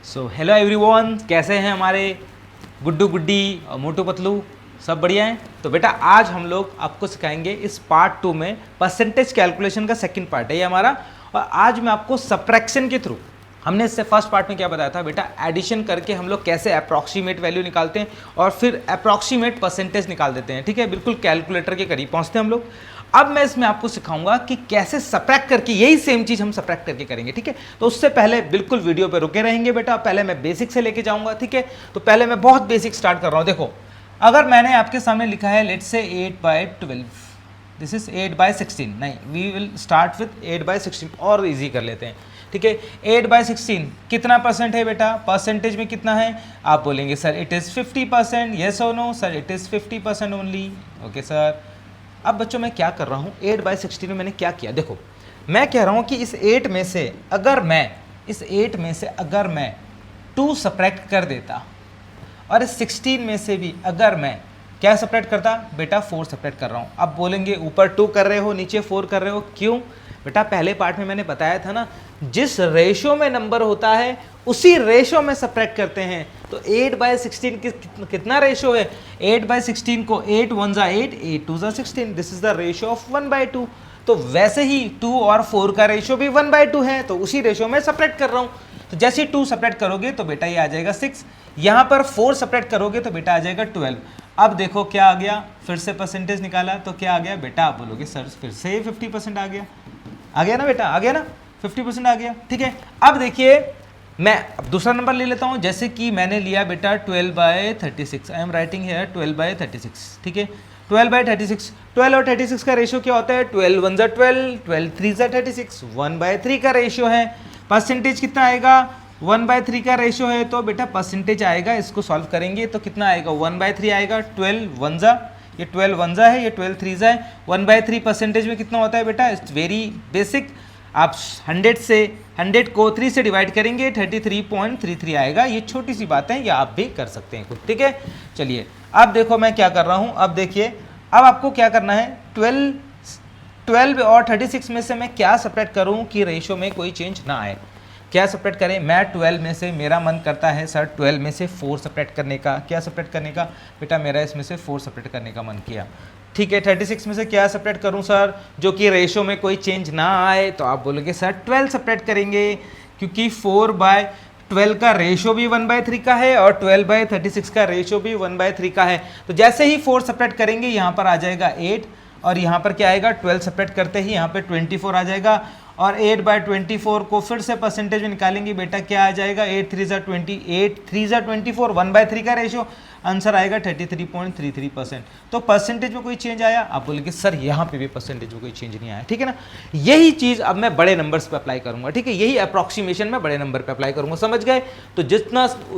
Hello everyone, कैसे हैं हमारे गुड्डू गुड्डी और मोटू पतलू? सब बढ़िया हैं। तो बेटा आज हम लोग आपको सिखाएंगे इस पार्ट 2 में परसेंटेज कैलकुलेशन का सेकंड पार्ट है ये हमारा। और आज मैं आपको सब्ट्रैक्शन के थ्रू, हमने इससे फर्स्ट पार्ट में क्या बताया था बेटा, एडिशन करके हम लोग कैसे अप्रॉक्सीमेट वैल्यू निकालते हैं और फिर अप्रॉक्सीमेट परसेंटेज निकाल देते हैं। ठीक है, बिल्कुल कैलकुलेटर के करीब पहुंचते हैं हम लोग। अब मैं इसमें आपको सिखाऊंगा कि कैसे सब्ट्रैक्ट करके, यही सेम चीज हम सब्ट्रैक्ट करके करेंगे। ठीक है, तो उससे पहले बिल्कुल वीडियो पे रुके रहेंगे बेटा। पहले मैं बेसिक से लेके जाऊंगा। ठीक है, तो पहले मैं बहुत बेसिक स्टार्ट कर रहा हूं। देखो, अगर मैंने आपके सामने लिखा है लेट्स से 8/12, दिस इज 8/16, नहीं, वी विल स्टार्ट विथ 8/16 और इजी कर लेते हैं। ठीक है, 8/16 कितना परसेंट है बेटा? परसेंटेज में कितना है? आप बोलेंगे सर इट इज़ 50%। येस और no? Sir it is 50% only. Okay sir. अब बच्चों मैं क्या कर रहा हूँ, 8/16 में मैंने क्या किया? देखो, मैं कह रहा हूँ कि इस 8 में से अगर मैं 2 सब्ट्रैक्ट कर देता और इस 16 में से भी अगर मैं क्या सब्ट्रैक्ट करता बेटा? 4 सब्ट्रैक्ट कर रहा हूँ। अब बोलेंगे ऊपर 2 कर रहे हो, नीचे 4 कर रहे हो, क्यों बेटा? पहले पार्ट में मैंने बताया था ना, जिस रेशो में नंबर होता है उसी रेशो में सब्ट्रैक्ट करते हैं। तो 8/16 कितना रेशो है? 8/16 को 8 1 जा 8, 8 2 जा 16, this is the ratio of 1/2। तो वैसे ही 2 और 4 का रेशो भी 1/2 है, तो उसी रेशो में सब्ट्रैक्ट कर रहा हूँ। तो जैसे ही 2 सब्ट्रैक्ट करोगे तो बेटा ये आ जाएगा 6, यहाँ पर 4 सब्ट्रैक्ट करोगे तो बेटा आ जाएगा 12। अब देखो क्या आ गया, फिर से परसेंटेज निकाला तो क्या आ गया बेटा? आप बोलोगे सर फिर से 50% आ गया ना बेटा? आ गया ना, 50% आ गया। ठीक है, अब देखिए मैं अब दूसरा नंबर ले लेता हूं। जैसे कि मैंने लिया बेटा 12/36, आई एम राइटिंग हियर 12/36। ठीक है, 12/36, 12 और 36 का रेशियो क्या होता है? 12 1 जा 12, 12 3 जा 36, 1/3 का रेशियो है। परसेंटेज कितना आएगा? 1/3 का रेशियो है, तो बेटा परसेंटेज आएगा, इसको सॉल्व करेंगे तो कितना आएगा? 1/3 आएगा। 12 1 जा, ये 12 1 जा है, ये 12 3 जा है। 1/3 परसेंटेज में कितना होता है बेटा? It's very basic. आप 100 को 3 से डिवाइड करेंगे, 33.33 आएगा। ये छोटी सी बात है, ये आप भी कर सकते हैं खुद। ठीक है, चलिए अब देखो मैं क्या कर रहा हूँ। अब देखिए, अब आपको क्या करना है, 12 और 36 में से मैं क्या सब्ट्रैक्ट करूँ कि रेशियो में कोई चेंज ना आए? क्या सब्ट्रैक्ट करें? मैं 12 में से, मेरा मन करता है सर 12 में से 4 सब्ट्रैक्ट करने का। क्या सब्ट्रैक्ट करने का बेटा? मेरा इसमें से 4 सब्ट्रैक्ट करने का मन किया। ठीक है, 36 में से क्या सब्ट्रैक्ट करूं सर जो कि रेशो में कोई चेंज ना आए? तो आप बोलोगे सर 12 सब्ट्रैक्ट करेंगे, क्योंकि 4/12 का रेशो भी 1/3 का है और 12/36 का रेशो भी 1/3 का है। तो जैसे ही 4 सब्ट्रैक्ट करेंगे यहाँ पर आ जाएगा 8, और यहाँ पर क्या आएगा? 12 सब्ट्रैक्ट करते ही यहाँ पे 24 आ जाएगा। और 8/24 को फिर से परसेंटेज में निकालेंगे बेटा, क्या आ जाएगा? 8 3 जा 20, 8 3 जा 24, 1/3 का रेशियो, आंसर आएगा 33.33%। तो परसेंटेज में कोई चेंज आया? आप बोलेंगे सर यहाँ पे भी परसेंटेज में कोई चेंज नहीं आया। ठीक है ना, यही चीज अब मैं बड़े नंबर्स पे अप्लाई करूंगा। ठीक है, यही अप्रॉक्सीमेशन में बड़े नंबर पे अप्लाई करूंगा। समझ गए? तो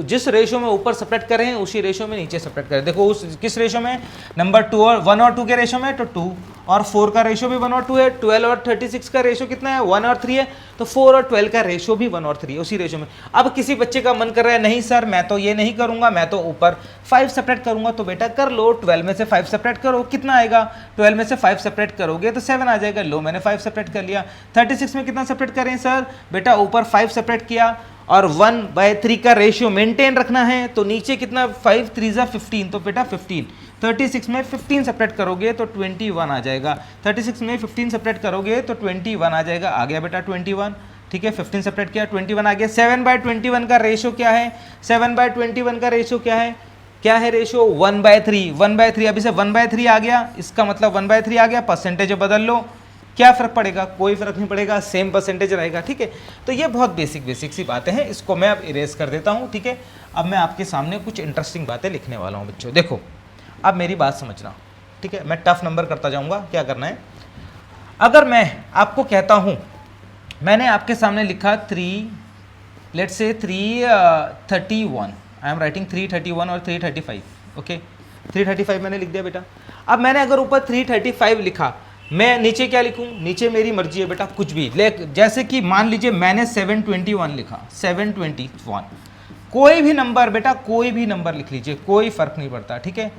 जिस रेशो में ऊपर सब्ट्रैक्ट कर रहे हैं उसी रेशो में नीचे सब्ट्रैक्ट करें। देखो उस किस रेशो में? नंबर 2 और 1 और 2 के रेशो में, तो 2 और 4 का रेशो भी 1 और 2 है। 12 और 36 का रेशो कितना है? 1 और 3 है। तो 4 और 12 का रेशो भी 1 और 3 है, उसी रेशो में। अब किसी बच्चे का मन कर रहा है नहीं सर मैं तो ये नहीं करूंगा, मैं तो ऊपर 5 सब्ट्रैक्ट करूंगा, तो बेटा कर लो, 12 में से 5 सब्ट्रैक्ट करो, कितना आएगा? 12 में से 5 सब्ट्रैक्ट करोगे तो 7 आ जाएगा। लो मैंने 5 सब्ट्रैक्ट कर लिया। 36 में कितना सब्ट्रैक्ट करें सर? बेटा ऊपर 5 सब्ट्रैक्ट किया और 1/3 का रेशियो मेंटेन रखना है, तो नीचे कितना? 5 3 जा 15, तो बेटा 15। 36 में 15 सब्ट्रैक्ट करोगे तो 21 आ जाएगा। 36 में 15 सब्ट्रैक्ट करोगे तो 21 आ जाएगा। आ गया बेटा 21। ठीक है, 15 सब्ट्रैक्ट किया, 21 आ गया। 7/21 का रेशो क्या है? 7/21 का रेशो क्या है? क्या है रेशो? 1/3। 1/3, अभी से 1/3 आ गया, इसका मतलब 1/3 आ गया। परसेंटेज बदल लो, क्या फर्क पड़ेगा? कोई फर्क नहीं पड़ेगा, सेम परसेंटेज रहेगा। ठीक है, तो ये बहुत बेसिक सी बातें हैं, इसको मैं अब इरेज कर देता हूँ। ठीक है, अब मैं आपके सामने कुछ इंटरेस्टिंग बातें लिखने वाला हूँ बच्चों। देखो अब मेरी बात समझना। ठीक है, मैं टफ नंबर करता जाऊँगा। क्या करना है, अगर मैं आपको कहता हूँ, मैंने आपके सामने लिखा 3, let's say 331, I am writing 331 और 335। ओके, 335 मैंने लिख दिया बेटा। अब मैंने अगर ऊपर 335 लिखा, मैं नीचे क्या लिखूं? नीचे मेरी मर्जी है बेटा, कुछ भी जैसे कि मान लीजिए मैंने 721 लिखा, 721, कोई भी नंबर बेटा, कोई भी नंबर लिख लीजिए, कोई फर्क नहीं पड़ता। ठीक है,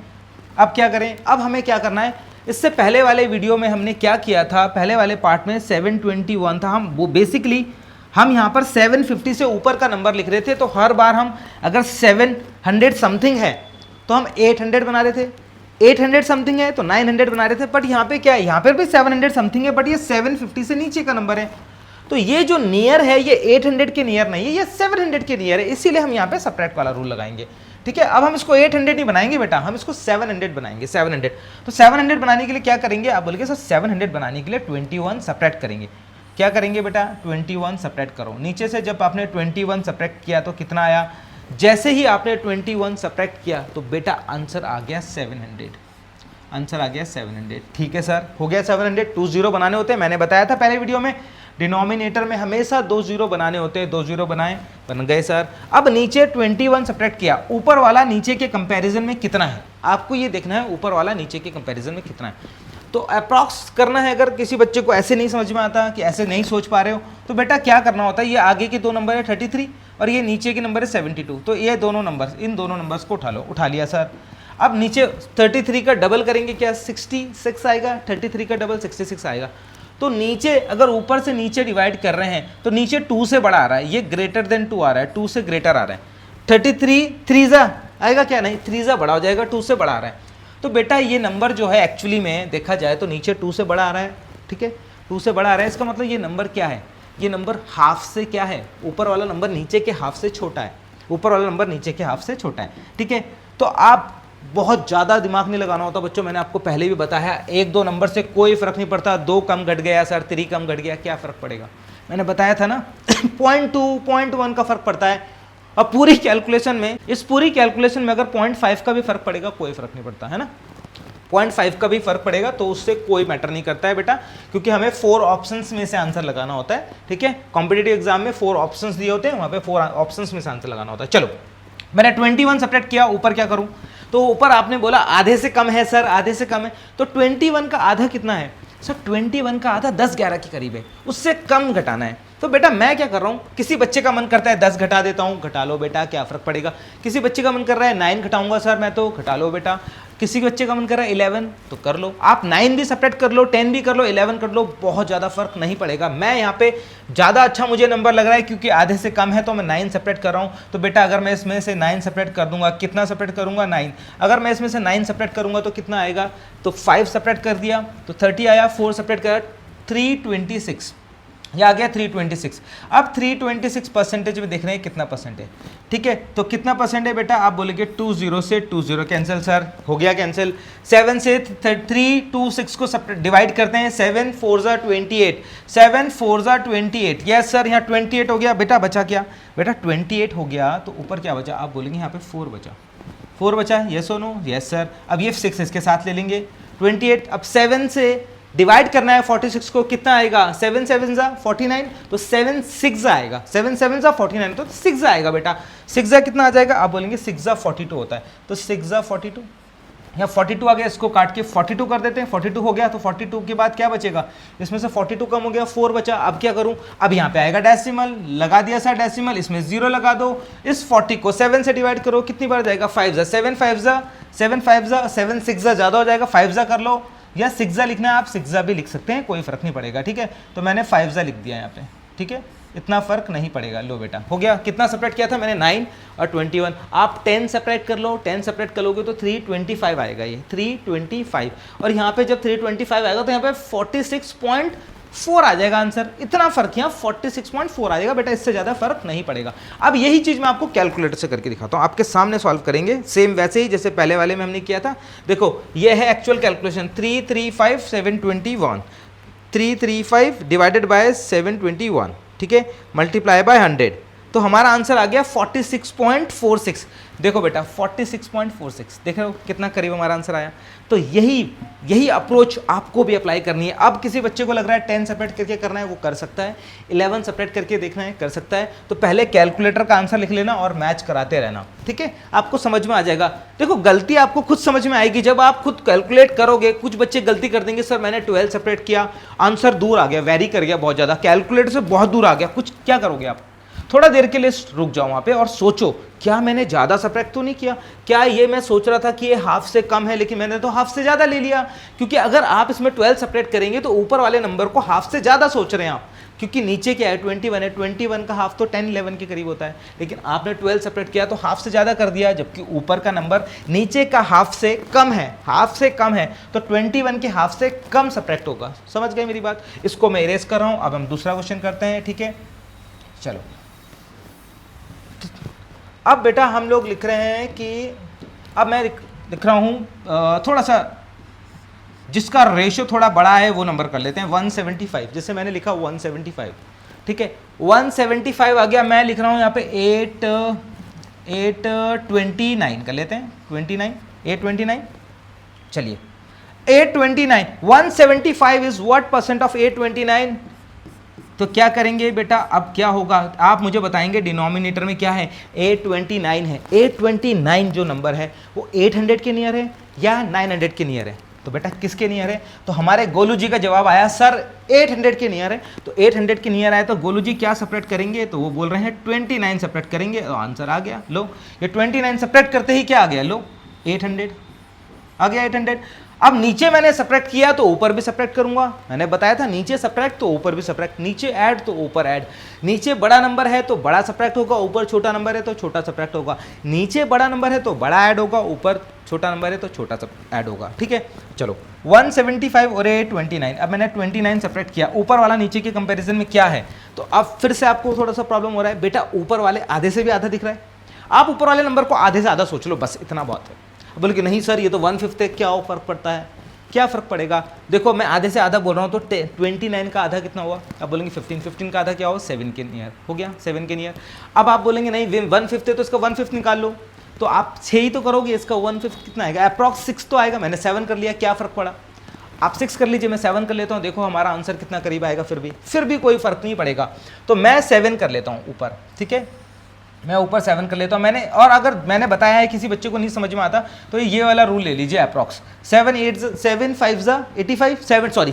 अब क्या करें? अब हमें क्या करना है, इससे पहले वाले वीडियो में हमने क्या किया था? पहले वाले पार्ट में 721 था। हम वो बेसिकली हम यहाँ पर 750 से ऊपर का नंबर लिख रहे थे, तो हर बार हम अगर 700 समथिंग है तो हम 800 बना रहे थे, 800 समथिंग है तो 900 बना रहे थे। बट यहाँ पे क्या है, यहाँ पर भी 700 समथिंग है, बट ये 750 से नीचे का नंबर है, तो ये जो नियर है ये 800 के नियर नहीं है, ये 700 के नियर है, इसीलिए हम यहाँ पे सब्ट्रैक्ट वाला रूल लगाएंगे। ठीक है, अब हम इसको 800 नहीं बनाएंगे बेटा, हम इसको 700 बनाएंगे, 700। तो 700 बनाने के लिए क्या करेंगे, आप बोलोगे सर 700 बनाने के लिए 21 सब्ट्रैक्ट करेंगे। क्या करेंगे बेटा, 21 सब्ट्रैक्ट करो। नीचे से जब आपने 21 सब्ट्रैक्ट किया तो कितना आया, जैसे ही आपने 21 सब्ट्रैक्ट किया तो बेटा आंसर आ गया 700, आंसर आ गया 700। ठीक है सर, हो गया 700। 2 0 बनाने होते हैं, मैंने बताया था पहले वीडियो में, डिनोमिनेटर में हमेशा 2 0 बनाने होते हैं, 2 0 बनाए, बन गए सर। अब नीचे 21 सब्ट्रैक्ट किया, ऊपर वाला नीचे के कंपैरिजन में कितना है, आपको ये देखना है ऊपर वाला नीचे के कंपैरिजन में कितना है। तो अप्रॉक्स करना है, अगर किसी बच्चे को ऐसे नहीं समझ में आता, कि ऐसे नहीं सोच पा रहे हो, तो बेटा क्या करना होता है, ये आगे के 2 नंबर है 33 और ये नीचे के नंबर है 72, तो ये दोनों नंबर, इन दोनों नंबर्स को उठा लो, उठा लिया सर। अब नीचे 33 का डबल करेंगे, क्या 66 आएगा, 33 का डबल 66 आएगा। तो नीचे अगर ऊपर से नीचे डिवाइड कर रहे हैं तो नीचे 2 से बड़ा आ रहा है, ये ग्रेटर देन 2 आ रहा है, 2 से ग्रेटर आ रहा है। 33 3 आएगा क्या, नहीं 3 बड़ा हो जाएगा, 2 से बड़ा आ रहा है। तो बेटा ये नंबर जो है एक्चुअली में देखा जाए तो नीचे 2 से बड़ा आ रहा है, ठीक है, 2 से बड़ा आ रहा है, इसका मतलब ये नंबर क्या है, ये नंबर हाफ से क्या है, ऊपर वाला नंबर नीचे के हाफ से छोटा है, ऊपर वाला नंबर नीचे के हाफ से छोटा है। ठीक है, तो आप बहुत ज़्यादा दिमाग नहीं लगाना होता बच्चों, मैंने आपको पहले भी बताया, 1-2 नंबर से कोई फर्क नहीं पड़ता, 2 कम घट गया सर, 3 कम घट गया, क्या फ़र्क पड़ेगा, मैंने बताया था ना 0.2 0.1 का फ़र्क पड़ता है। अब पूरी कैलकुलेशन में, इस पूरी कैलकुलेशन में अगर 0.5 का भी फ़र्क पड़ेगा कोई फ़र्क नहीं पड़ता है ना, 0.5 का भी फ़र्क पड़ेगा तो उससे कोई मैटर नहीं करता है बेटा, क्योंकि हमें 4 ऑप्शंस में से आंसर लगाना होता है। ठीक है, कॉम्पिटिटिव एग्जाम में 4 ऑप्शंस दिए होते हैं, वहाँ पे 4 ऑप्शंस में से आंसर लगाना होता है। चलो मैंने 21 सब्ट्रैक्ट किया, ऊपर क्या करूँ, तो ऊपर आपने बोला आधे से कम है सर, आधे से कम है, तो 21 का आधा कितना है सर, 21 का आधा 10-11 के करीब है, उससे कम घटाना है। तो बेटा मैं क्या कर रहा हूँ, किसी बच्चे का मन करता है 10 घटा देता हूँ, घटा लो बेटा, क्या फ़र्क पड़ेगा। किसी बच्चे का मन कर रहा है 9 घटाऊंगा सर मैं, तो घटा लो बेटा। किसी बच्चे का मन कर रहा है 11, तो कर लो, आप 9 भी सब्ट्रैक्ट कर लो, 10 भी कर लो, 11 कर लो, बहुत ज़्यादा फर्क नहीं पड़ेगा। मैं यहाँ पे ज़्यादा अच्छा मुझे नंबर लग रहा है क्योंकि आधे से कम है, तो मैं 9 सब्ट्रैक्ट कर रहा हूँ। तो बेटा अगर मैं इसमें से 9 सब्ट्रैक्ट कर दूंगा, कितना सब्ट्रैक्ट करूंगा 9, अगर मैं इसमें से 9 सब्ट्रैक्ट करूंगा तो कितना आएगा, तो 5 सब्ट्रैक्ट कर दिया तो 30 आया, 4 सब्ट्रैक्ट कर 326, यह आ गया 326। अब 326 परसेंटेज में देख रहे हैं कितना परसेंट है। ठीक है, तो कितना परसेंट है बेटा, आप बोलेंगे 20 से 20 कैंसिल सर, हो गया कैंसिल। 7 से 326 को डिवाइड करते हैं, 7 4 ज़ा 28, 7 4 ज़ा 28, यस सर, यहाँ 28 हो गया बेटा, बचा क्या बेटा 28 हो गया, तो ऊपर क्या बचा, आप बोलेंगे यहाँ पे 4 बचा, 4 बचा, यस और नो, यस सर। अब ये 6 इसके साथ ले लेंगे 28, अब 7 से डिवाइड करना है 46 को, कितना आएगा, 7 7 ज़ा 49, तो 7 6 ज़ा आएगा, 7 7 ज़ा 49, तो 6 ज़ा आएगा बेटा, 6 ज़ा कितना आ जाएगा, आप बोलेंगे 6 ज़ा 42 होता है, तो 6 ज़ा 42, यहाँ 42 आ गया, इसको काट के 42 कर देते हैं, 42 हो गया, तो 42 के बाद क्या बचेगा, इसमें से 42 कम हो गया, 4 बचा। अब क्या करूँ, अब यहाँ पे आएगा डेसिमल, लगा दिया सर डेसिमल, इसमें 0 लगा दो, इस 40 को 7 से डिवाइड करो, कितनी बार जाएगा, 5 ज़ा, 7 5 ज़ा 7 5 ज़ा 7 6 ज़ा ज़्यादा हो जाएगा, 5 ज़ा कर लो, या 6 ज़ा लिखना है आप 6 ज़ा भी लिख सकते हैं, कोई फर्क नहीं पड़ेगा। ठीक है, तो मैंने 5 ज़ा लिख दिया यहाँ पे, ठीक है, इतना फर्क नहीं पड़ेगा। लो बेटा हो गया, कितना सब्ट्रैक्ट किया था मैंने 9 और 21, आप 10 सब्ट्रैक्ट कर लो, 10 सब्ट्रैक्ट करोगे तो 325 आएगा, ये 325, और यहाँ पे जब 325 आएगा तो यहाँ पे 46.4 आ जाएगा आंसर, इतना फर्क यहाँ 46.4 आ जाएगा बेटा, इससे ज़्यादा फर्क नहीं पड़ेगा। अब यही चीज़ मैं आपको कैलकुलेटर से करके दिखाता हूँ, आपके सामने सॉल्व करेंगे सेम वैसे ही जैसे पहले वाले में हमने किया था। देखो ये है एक्चुअल कैलकुलेशन, 335 721, 335 डिवाइडेड बाय 721, ठीक है, मल्टीप्लाई बाय 100, तो हमारा आंसर आ गया 46.46। देखो बेटा 46.46, देख रहे हो कितना करीब हमारा आंसर आया। तो यही अप्रोच आपको भी अप्लाई करनी है। अब किसी बच्चे को लग रहा है 10 सेपरेट करके करना है, वो कर सकता है, 11 सेपरेट करके देखना है, कर सकता है। तो पहले कैलकुलेटर का आंसर लिख लेना और मैच कराते रहना, ठीक है, आपको समझ में आ जाएगा। देखो गलती आपको खुद समझ में आएगी जब आप खुद कैलकुलेट करोगे। कुछ बच्चे गलती कर देंगे, सर मैंने 12 सेपरेट किया, आंसर दूर आ गया, वेरी कर गया बहुत ज़्यादा, कैलकुलेटर से बहुत दूर आ गया, कुछ क्या करोगे आप? थोड़ा देर के लिए रुक जाओ वहाँ पे और सोचो, क्या मैंने ज़्यादा सब्ट्रैक्ट तो नहीं किया? क्या ये मैं सोच रहा था कि ये हाफ से कम है, लेकिन मैंने तो हाफ से ज़्यादा ले लिया। क्योंकि अगर आप इसमें 12 सब्ट्रैक्ट करेंगे तो ऊपर वाले नंबर को हाफ से ज़्यादा सोच रहे हैं आप, क्योंकि नीचे क्या है 21 है, 21 का हाफ तो 10 11 के करीब होता है, लेकिन आपने 12 सेपरेट किया तो हाफ से ज़्यादा कर दिया, जबकि ऊपर का नंबर नीचे का हाफ से कम है, हाफ से कम है, तो 21 के हाफ से कम सब्ट्रैक्ट होगा। समझ गए मेरी बात? इसको मैं इरेज कर रहा हूँ। अब हम दूसरा क्वेश्चन करते हैं, ठीक है। चलो अब बेटा हम लोग लिख रहे हैं कि अब मैं लिख रहा हूँ थोड़ा सा जिसका रेशियो थोड़ा बड़ा है वो नंबर कर लेते हैं, 175। जैसे मैंने लिखा 175, ठीक है, 175 आ गया। मैं लिख रहा हूँ यहाँ पे 829 कर लेते हैं, 29, 829। चलिए 829, 175 इज व्हाट परसेंट ऑफ 829? तो क्या करेंगे बेटा, अब क्या होगा आप मुझे बताएंगे। डिनोमिनेटर में क्या है? 829 है। 829 जो नंबर है वो 800 के नियर है या 900 के नियर है? तो बेटा किसके नियर है? तो हमारे गोलू जी का जवाब आया सर 800 के नियर है। तो 800 के नियर आया तो गोलू जी क्या सेपरेट करेंगे? तो वो बोल रहे हैं 29 सेपरेट करेंगे। तो आंसर आ गया। लो ये 29 सेपरेट करते ही क्या आ गया? लो 800 आ गया, 800। अब नीचे मैंने सब्ट्रैक्ट किया तो ऊपर भी सब्ट्रैक्ट करूंगा। मैंने बताया था नीचे सब्ट्रैक्ट तो ऊपर भी सब्ट्रैक्ट, नीचे ऐड तो ऊपर ऐड। नीचे बड़ा नंबर है तो बड़ा सब्ट्रैक्ट होगा, ऊपर छोटा नंबर है तो छोटा सब्ट्रैक्ट होगा। नीचे बड़ा नंबर है तो बड़ा ऐड होगा, ऊपर छोटा नंबर है तो छोटा ऐड होगा। ठीक है, चलो 175 और 829। अब मैंने 29 सब्ट्रैक्ट किया, ऊपर वाला नीचे के कंपेरिजन में क्या है? तो अब फिर से आपको थोड़ा सा प्रॉब्लम हो रहा है। बेटा ऊपर वाले आधे से भी आधा दिख रहा है, आप ऊपर वाले नंबर को आधे से आधा सोच लो, बस इतना बहुत है। बोले कि नहीं सर ये तो 1/5 है, क्या फर्क पड़ता है? क्या फर्क पड़ेगा? देखो मैं आधे से आधा बोल रहा हूँ तो 29 का आधा कितना हुआ? आप बोलेंगे 15 का आधा क्या हो? 7 के नियर हो गया, 7 के नियर। अब आप बोलेंगे नहीं 1/5 है तो इसका 1/5 निकाल लो। तो आप 6 ही तो करोगे, इसका 1/5 कितना आएगा? अप्रॉक्स 6 तो आएगा। मैंने 7 कर लिया, क्या फर्क पड़ा? आप 6 कर लीजिए, मैं 7 कर लेता हूँ। देखो हमारा आंसर कितना करीब आएगा, फिर भी कोई फर्क नहीं पड़ेगा। तो मैं 7 कर लेता हूँ ऊपर, ठीक है, मैं ऊपर 7 कर लेता हूँ। मैंने और अगर मैंने बताया है किसी बच्चे को नहीं समझ में आता तो ये वाला रूल ले लीजिए, अप्रॉक्स 17 5 85, 17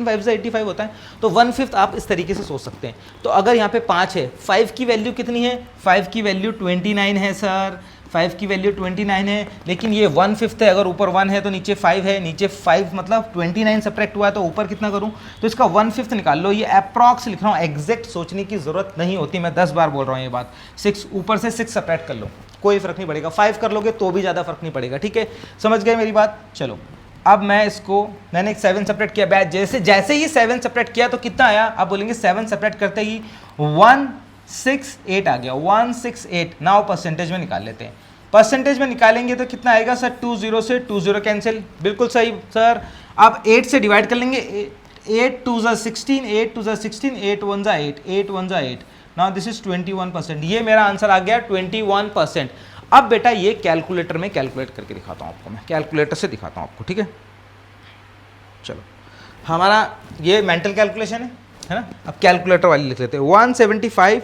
5 85 होता है। तो 1/5 आप इस तरीके से सोच सकते हैं। तो अगर यहाँ पे 5 है, 5 की वैल्यू कितनी है? 5 की वैल्यू 29 है सर, 5 की वैल्यू 29 है, लेकिन ये 1/5 है। अगर ऊपर 1 है तो नीचे 5 है, नीचे 5 मतलब 29 सब्ट्रैक्ट हुआ है तो ऊपर कितना करूं? तो इसका 1/5 निकाल लो। ये अप्रॉक्स लिख रहा हूं, एग्जैक्ट सोचने की जरूरत नहीं होती। मैं 10 बार बोल रहा हूं ये बात। 6 ऊपर से 6 सब्ट्रैक्ट कर लो, कोई फर्क नहीं पड़ेगा। 5 कर लोगे तो भी ज़्यादा फर्क नहीं पड़ेगा। ठीक है, समझ गए मेरी बात? चलो अब मैंने 7 सब्ट्रैक्ट किया। जैसे ही 7 सब्ट्रैक्ट किया तो कितना आया? आप बोलेंगे 7 सब्ट्रैक्ट करते ही 168 आ गया, 168। नाउ परसेंटेज में निकाल लेते हैं। परसेंटेज में निकालेंगे तो कितना आएगा सर? 20 से 20 कैंसिल, बिल्कुल सही सर। अब 8 से डिवाइड कर लेंगे, 8 2 ज़ा 16, 8 2 ज़ा 16, 8 1 ज़ा 8, 8 1 ज़ा 8। Now this is 21%। ये मेरा आंसर आ गया 21%। अब बेटा ये कैलकुलेटर में कैलकुलेट करके दिखाता हूँ आपको, मैं कैलकुलेटर से दिखाता हूँ आपको, ठीक है। चलो हमारा ये मेंटल कैलकुलेशन है ना। अब कैलकुलेटर वाली लिख लेते हैं। 175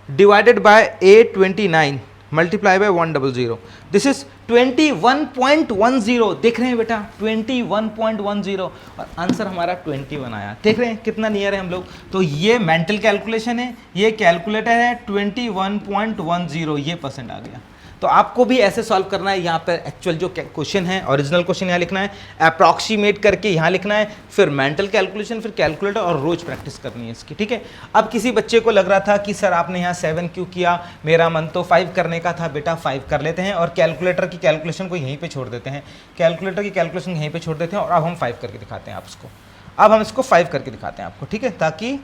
divided by 829 multiply by 100, this is 21.10। देख रहे हैं बेटा 21.10 और आंसर हमारा 21 आया। देख रहे हैं कितना नियर है हम लोग। तो ये मेंटल कैलकुलेशन है, ये कैलकुलेटर है, 21.10 ये परसेंट आ गया। तो आपको भी ऐसे सॉल्व करना है। यहाँ पर एक्चुअल जो क्वेश्चन है, ओरिजिनल क्वेश्चन यहाँ लिखना है, अप्रॉक्सीमेट करके यहाँ लिखना है, फिर मेंटल कैलकुलेशन, फिर कैलकुलेटर, और रोज प्रैक्टिस करनी है इसकी, ठीक है। अब किसी बच्चे को लग रहा था कि सर आपने यहाँ 7 क्यों किया, मेरा मन तो 5 करने का था। बेटा 5 कर लेते हैं और कैलकुलेटर की कैलकुलेशन को यहीं पर छोड़ देते हैं, कैलकुलेटर की कैलकुलेशन यहीं पर छोड़ देते हैं। और अब हम 5 करके दिखाते हैं आप इसको, अब हम इसको 5 करके दिखाते हैं आपको, ठीक है, ताकि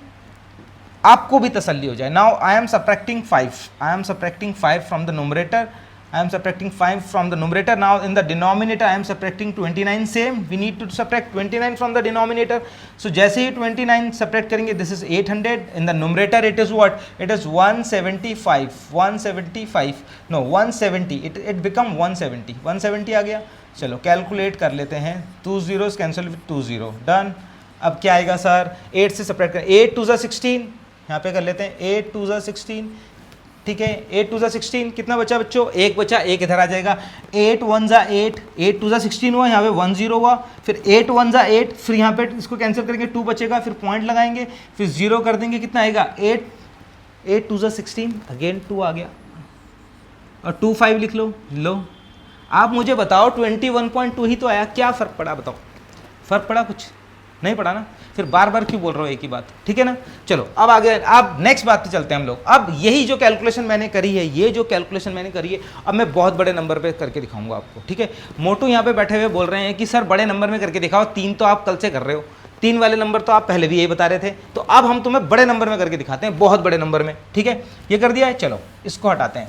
आपको भी तसल्ली हो जाए। Now I am subtracting 5 from the numerator, I am subtracting 5 from the numerator. Now in the denominator I am subtracting 29 same. We need to subtract 29 from the denominator. So जैसे ही 29 subtract करेंगे, this is 800. In the numerator it is what? It is 175. 175. No 170. It become 170. 170 आ गया। चलो calculate कर लेते हैं। 2 zeros cancel with 2 0. Done. अब क्या आएगा सर? 8 से subtract करें। 8 2 16. यहाँ पे कर लेते हैं 8 2 16, ठीक है। 8 2 16 कितना बचा बच्चों? 1 बचा, 1 इधर आ जाएगा। 8 1 8, 8 2 16 हुआ, यहाँ पे 1 0 हुआ, फिर 8 1 8, फिर यहाँ पे इसको कैंसिल करेंगे, 2 बचेगा, फिर पॉइंट लगाएंगे, फिर 0 कर देंगे, कितना आएगा? 8 2 16, अगेन 2 आ गया, और 2 5 लिख लो। आप मुझे बताओ 21.2 ही तो आया, क्या फ़र्क पड़ा? बताओ, फ़र्क पड़ा कुछ? नहीं पढ़ा ना, फिर बार बार क्यों बोल रहा हूँ एक ही बात, ठीक है ना। चलो अब आगे, अब नेक्स्ट बात पे चलते हैं हम लोग। अब यही जो कैलकुलेशन मैंने करी है, ये जो कैलकुलेशन मैंने करी है, अब मैं बहुत बड़े नंबर पे करके दिखाऊंगा आपको, ठीक है। मोटू यहाँ पे बैठे हुए बोल रहे हैं कि सर बड़े नंबर में करके दिखाओ, 3 तो आप कल से कर रहे हो, 3 वाले नंबर तो आप पहले भी यही बता रहे थे, तो अब हम तुम्हें बड़े नंबर में करके दिखाते हैं, बहुत बड़े नंबर में, ठीक है। ये कर दिया है, चलो इसको हटाते हैं।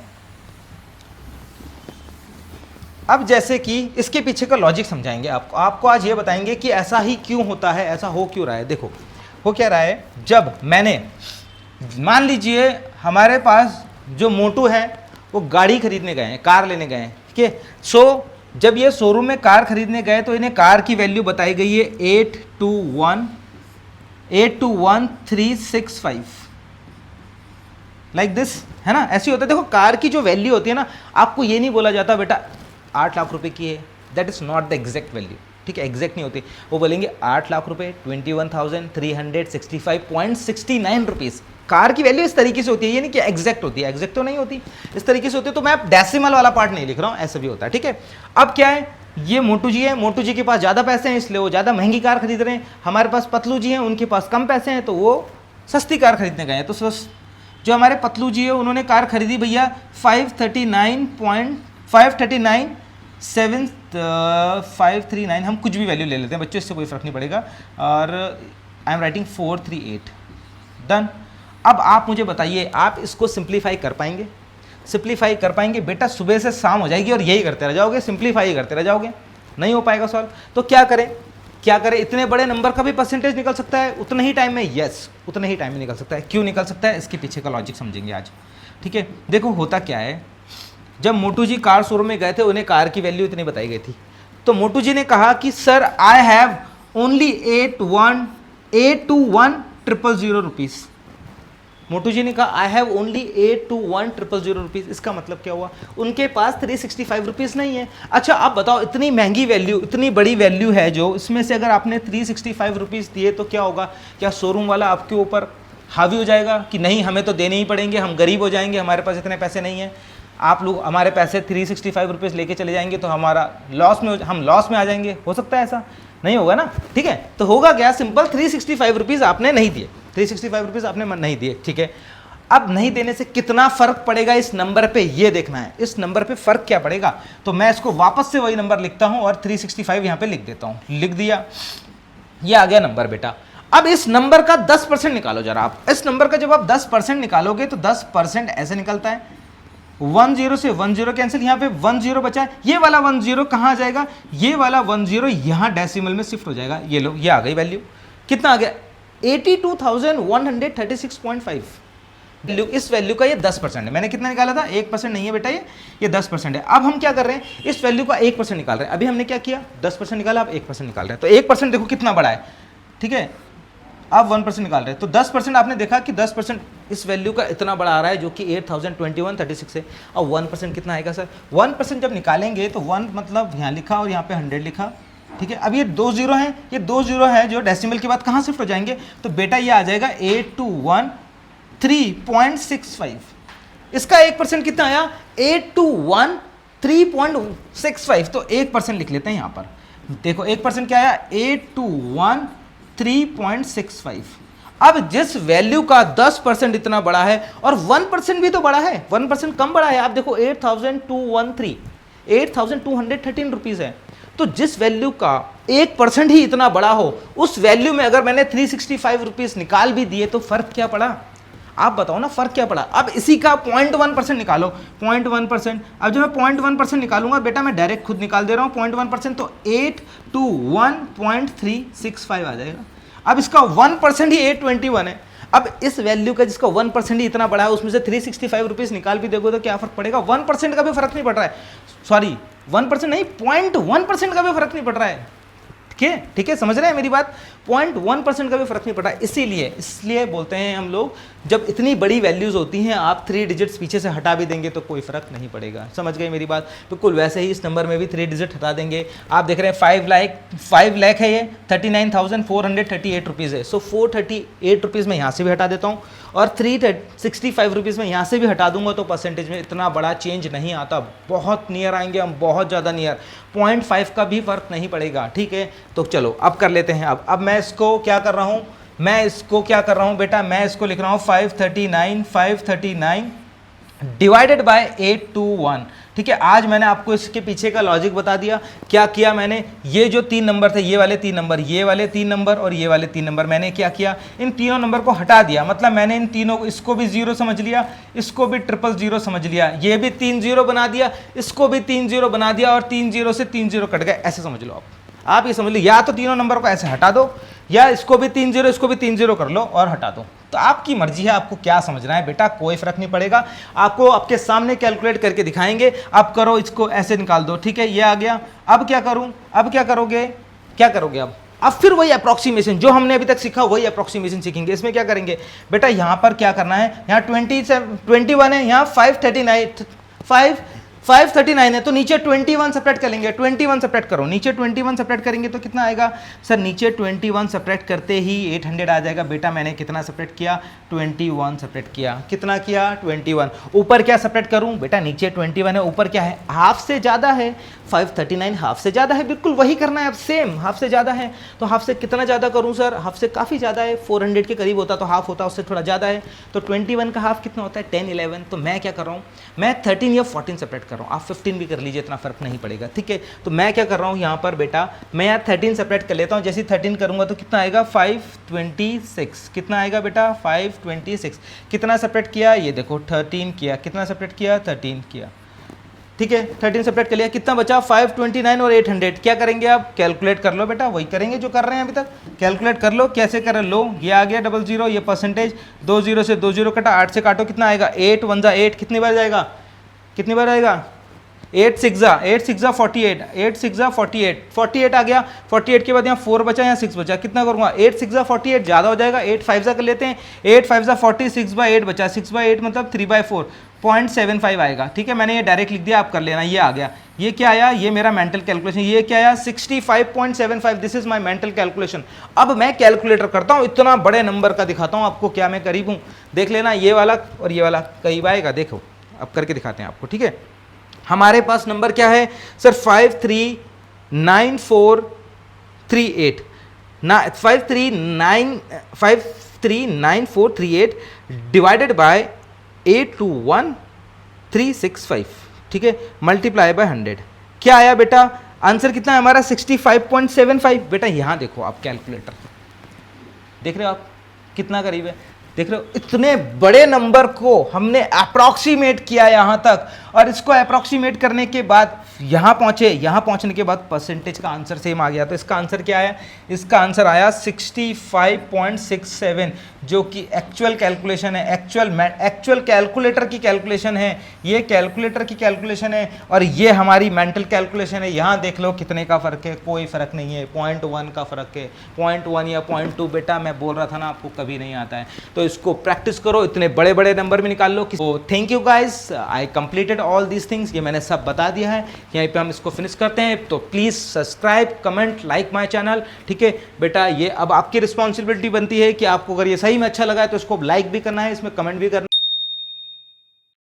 अब जैसे कि इसके पीछे का लॉजिक समझाएंगे आपको आज ये बताएंगे कि ऐसा ही क्यों होता है, ऐसा हो क्यों रहा है। देखो हो क्या रहा है, जब मैंने, मान लीजिए हमारे पास जो मोटू है वो गाड़ी खरीदने गए हैं, कार लेने गए हैं, ठीक है। सो जब ये शोरूम में कार खरीदने गए तो इन्हें कार की वैल्यू बताई गई है 821,365 लाइक दिस, है ना, ऐसी होता है। देखो कार की जो वैल्यू होती है ना, आपको ये नहीं बोला जाता बेटा 8 लाख रुपए की है, that is not the exact value, ठीक है, एग्जैक्ट नहीं होती। वो बोलेंगे 8 लाख रुपए 21,365.69 रुपीज़। कार की वैल्यू इस तरीके से होती है, ये नहीं कि एग्जैक्ट होती है, एग्जैक्ट तो नहीं होती, इस तरीके से होती है। तो मैं डेसिमल वाला पार्ट नहीं लिख रहा हूँ, ऐसा भी होता है, ठीक है। अब क्या है, ये मोटू जी है, मोटू जी के पास ज़्यादा पैसे हैं इसलिए वो ज़्यादा महंगी कार खरीद रहे हैं। हमारे पास पतलू जी हैं, उनके पास कम पैसे हैं तो वो सस्ती कार खरीदने गए हैं। तो जो हमारे पतलू जी है उन्होंने कार खरीदी भैया 539, हम कुछ भी वैल्यू ले लेते हैं बच्चों, इससे कोई फर्क नहीं पड़ेगा। और आई एम राइटिंग 438, डन। अब आप मुझे बताइए, आप इसको सिंप्लीफाई कर पाएंगे? सिंप्लीफाई कर पाएंगे बेटा? सुबह से शाम हो जाएगी और यही करते रह जाओगे, सिंप्लीफाई करते रह जाओगे, नहीं हो पाएगा सॉल्व। तो क्या करें, क्या करें? इतने बड़े नंबर का भी परसेंटेज निकल सकता है उतने ही टाइम में, यस उतने ही टाइम में निकल सकता है। क्यों निकल सकता है, इसके पीछे का लॉजिक समझेंगे आज, ठीक है। देखो होता क्या है, जब मोटू जी कार शोरूम में गए थे उन्हें कार की वैल्यू इतनी बताई गई थी, तो मोटू जी ने कहा कि sir I have only 821,000 rupees. Motu ji ने कहा आई हैव ओनली 821,000 रुपीज़। इसका मतलब क्या हुआ, उनके पास 365 रुपीज़ नहीं है। अच्छा आप बताओ, इतनी महंगी वैल्यू, इतनी बड़ी वैल्यू है जो, इसमें से अगर आपने 365 रुपीज़ दिए तो क्या होगा? क्या शोरूम वाला आपके ऊपर हावी हो जाएगा कि नहीं हमें तो देने ही पड़ेंगे, हम गरीब हो जाएंगे, हमारे पास इतने पैसे नहीं हैं, आप लोग हमारे पैसे 365 रुपीज़ लेके चले जाएंगे तो हमारा लॉस में, हम लॉस में आ जाएंगे? हो सकता है ऐसा? नहीं होगा ना, ठीक है। तो होगा क्या, सिंपल 365 रुपीज़ आपने नहीं दिए, 365 रुपीज़ आपने नहीं दिए, ठीक है। अब नहीं देने से कितना फर्क पड़ेगा इस नंबर पे, ये देखना है, इस नंबर पे फर्क क्या पड़ेगा। तो मैं इसको वापस से वही नंबर लिखता हूं और 365 यहां पे लिख देता हूं, लिख दिया, ये आ गया नंबर बेटा। अब इस नंबर का 10% निकालो जरा आप। इस नंबर का जब आप 10% निकालोगे तो 10% ऐसे निकलता है, 10 से 10 कैंसिल, यहाँ पे 10 बचा है, ये वाला 10 कहाँ आ जाएगा, ये वाला 10 यहाँ डेसिमल में शिफ्ट हो जाएगा। ये लो, ये आ गई वैल्यू, कितना आ गया 82,136.5 वैल्यू। इस वैल्यू का ये 10% है। मैंने कितना निकाला था, 1% नहीं है बेटा, ये 10% है। अब हम क्या कर रहे हैं, इस वैल्यू का 1% निकाल रहे हैं। अभी हमने क्या किया, 10% निकाला, अब 1% निकाल रहे हैं। तो 1% देखो कितना बड़ा है, ठीक है। अब 1% निकाल रहे हैं तो 10% आपने देखा कि 10% इस वैल्यू का इतना बड़ा आ रहा है जो कि 8,021.36 है। और 1% कितना आएगा सर, 1% जब निकालेंगे तो 1 मतलब यहाँ लिखा और यहाँ पे 100 लिखा, ठीक है। अब ये 2 0 हैं, ये 2 0 हैं जो डेसिमल के बाद कहाँ शिफ्ट हो जाएंगे, तो बेटा ये आ जाएगा 821,365। इसका 1% कितना आया, 821,365। तो 1% लिख लेते हैं यहाँ पर, देखो 1% क्या आया, 821,365। अब जिस वैल्यू का 10% इतना बड़ा है और 1% भी तो बड़ा है, 1% कम बड़ा है। आप देखो 8,213 रुपीज़ है। तो जिस वैल्यू का 1% ही इतना बड़ा हो, उस वैल्यू में अगर मैंने 365 रुपीज़ निकाल भी दिए तो फर्क क्या पड़ा, आप बताओ ना, फर्क क्या पड़ा। अब इसी का 0.1% निकालो, 0.1%। अब जब मैं 0.1% निकालूंगा बेटा, मैं डायरेक्ट खुद निकाल दे रहा हूँ 0.1%, तो 821.365 आ जाएगा। अब इसका 1% ही 821 है। अब इस वैल्यू का जिसका 1% ही इतना बड़ा है, उसमें से 365 रुपीज़ निकाल भी दोगे तो क्या फर्क पड़ेगा, 1% का भी फर्क नहीं पड़ रहा है, सॉरी 1% नहीं, 0.1% का भी फर्क नहीं पड़ रहा है, ठीक है, समझ रहे हैं मेरी बात, 0.1% का भी फर्क नहीं पड़ रहा है। इसलिए बोलते हैं हम लोग, जब इतनी बड़ी वैल्यूज़ होती हैं आप 3 डिजिट्स पीछे से हटा भी देंगे तो कोई फ़र्क नहीं पड़ेगा। समझ गए मेरी बात? बिल्कुल वैसे ही इस नंबर में भी 3 डिजिट हटा देंगे। आप देख रहे हैं 5 लाख है, ये 39,438 रुपीज़ है। सो 438 रुपीज़ मैं यहाँ से भी हटा देता हूँ और 365 रुपीज़ में यहाँ से भी हटा दूंगा, तो परसेंटेज में इतना बड़ा चेंज नहीं आता। बहुत नियर आएंगे हम, बहुत ज़्यादा नियर, 0.5 का भी फर्क नहीं पड़ेगा। ठीक है, तो चलो अब कर लेते हैं। अब मैं इसको क्या कर रहा हूँ, बेटा, मैं इसको लिख रहा हूँ 539 डिवाइडेड बाय 821। ठीक है, आज मैंने आपको इसके पीछे का लॉजिक बता दिया। क्या किया मैंने, ये जो 3 नंबर थे, ये वाले 3 नंबर, ये वाले 3 नंबर और ये वाले 3 नंबर, मैंने क्या किया, इन तीनों नंबर को हटा दिया। मतलब मैंने इन तीनों, इसको भी 0 समझ लिया, इसको भी 000 समझ लिया, ये भी 3 0 बना दिया, इसको भी 3 0 बना दिया और 3 0 से 3 0 कट गए। ऐसे समझ लो आप ये समझ लो, या तो तीनों नंबर को ऐसे हटा दो, या इसको भी 3 0 इसको भी 3 0 कर लो और हटा दो। तो आपकी मर्जी है, आपको क्या समझना है बेटा, कोई फर्क नहीं पड़ेगा। आपको आपके सामने कैलकुलेट करके दिखाएंगे। आप करो, इसको ऐसे निकाल दो। ठीक है, ये आ गया। अब क्या करूं, अब क्या करोगे अब फिर वही अप्रोक्सीमेशन जो हमने अभी तक सीखा, वही अप्रोक्सीमेशन सीखेंगे। इसमें क्या करेंगे बेटा, यहां पर क्या करना है, यहाँ 21 है, यहाँ 539 है, तो नीचे 21 सब्ट्रैक्ट कर लेंगे। 21 सब्ट्रैक्ट करो, नीचे 21 सब्ट्रैक्ट करेंगे तो कितना आएगा सर, नीचे 21 सब्ट्रैक्ट करते ही 800 आ जाएगा। बेटा मैंने कितना सब्ट्रैक्ट किया, 21 सब्ट्रैक्ट किया। कितना किया, 21। ऊपर क्या सब्ट्रैक्ट करूं बेटा, नीचे 21 है, ऊपर क्या है, हाफ से ज़्यादा है, 539 हाफ से ज़्यादा है, बिल्कुल वही करना है। अब सेम हाफ से ज़्यादा है, तो हाफ से कितना ज़्यादा करूं सर, हाफ से काफ़ी ज़्यादा है, 400 के करीब होता तो हाफ होता, उससे थोड़ा ज़्यादा है। तो 21 का हाफ कितना होता है, 10 11। तो मैं क्या कर रहा हूँ, मैं 13 या 14 सब्ट्रैक्ट कर रहा हूँ। आप 15 भी कर लीजिए, इतना फर्क नहीं पड़ेगा। ठीक है, तो मैं क्या कर रहा हूँ यहाँ पर बेटा, मैं यहाँ 13 सब्ट्रैक्ट कर लेता हूँ। जैसे 13 करूँगा तो कितना आएगा, 526। कितना आएगा बेटा, 526। कितना सब्ट्रैक्ट किया, ये देखो 13 किया। कितना सब्ट्रैक्ट किया, 13 किया। ठीक है, 13 सब्ट्रैक्ट कर लिया, कितना बचा, 529 और 800। क्या करेंगे आप, कैलकुलेट कर लो बेटा, वही करेंगे जो कर रहे हैं अभी तक। कैलकुलेट कर लो, कैसे करें, लो ये आ गया 00, ये परसेंटेज, 2 0 से 2 0 कटा, 8 से काटो, कितना आएगा, 8 1 जा 8, कितनी बार जाएगा, 8 6 जा 48, 8 6 जा 48, 48 आ गया। 48 के बाद यहाँ 4 बचा, यहाँ 6 बचा, कितना करूँगा, 8 6 जा 48, ज़्यादा हो जाएगा, 8 5 जा कर लेते हैं, 8 5 जा 40, 6/8 बचा, 6/8 मतलब 3/4, 0.75 आएगा। ठीक है, मैंने ये डायरेक्ट लिख दिया, आप कर लेना। ये आ गया, ये क्या आया, ये मेरा मेंटल कैलकुलेशन, ये क्या आया, 65.75, this is my mental calculation. अब मैं कैलकुलेटर करता हूँ, इतना बड़े नंबर का दिखाता हूँ आपको, क्या मैं करीब हूँ, देख लेना। ये वाला और ये वाला करीब आएगा, देखो अब करके दिखाते हैं आपको। ठीक है, हमारे पास नंबर क्या है सर, 539438 539438 डिवाइडेड बाय 821365। ठीक है, मल्टीप्लाई बाय 100। क्या आया बेटा, आंसर कितना है हमारा, 65.75। बेटा यहां देखो आप, कैलकुलेटर देख रहे हो आप, कितना करीब है, देख रहे हो, इतने बड़े नंबर को हमने अप्रॉक्सीमेट किया यहां तक, और इसको अप्रॉक्सीमेट करने के बाद यहाँ पहुँचे, यहाँ पहुँचने के बाद परसेंटेज का आंसर सेम आ गया। तो इसका आंसर क्या आया, इसका आंसर आया 65.67, जो कि एक्चुअल कैलकुलेशन है, एक्चुअल कैलकुलेटर की कैलकुलेशन है, ये कैलकुलेटर की कैलकुलेशन है, और ये हमारी मेंटल कैलकुलेशन है। यहाँ देख लो कितने का फ़र्क है, कोई फ़र्क नहीं है, 0.1 का फ़र्क है, 0.1 या 0.2। बेटा मैं बोल रहा था ना आपको, कभी नहीं आता है। तो इसको प्रैक्टिस करो, इतने बड़े बड़े नंबर में निकाल लो। Thank you guys, I completed all these things, ये मैंने सब बता दिया है। यहीं पे हम इसको फिनिश करते हैं। तो please subscribe, comment, like my channel. ठीक है बेटा, ये अब आपकी रिस्पॉन्सिबिलिटी बनती है कि आपको अगर ये सही में अच्छा लगा है तो इसको लाइक भी करना है, इसमें कमेंट भी करना है।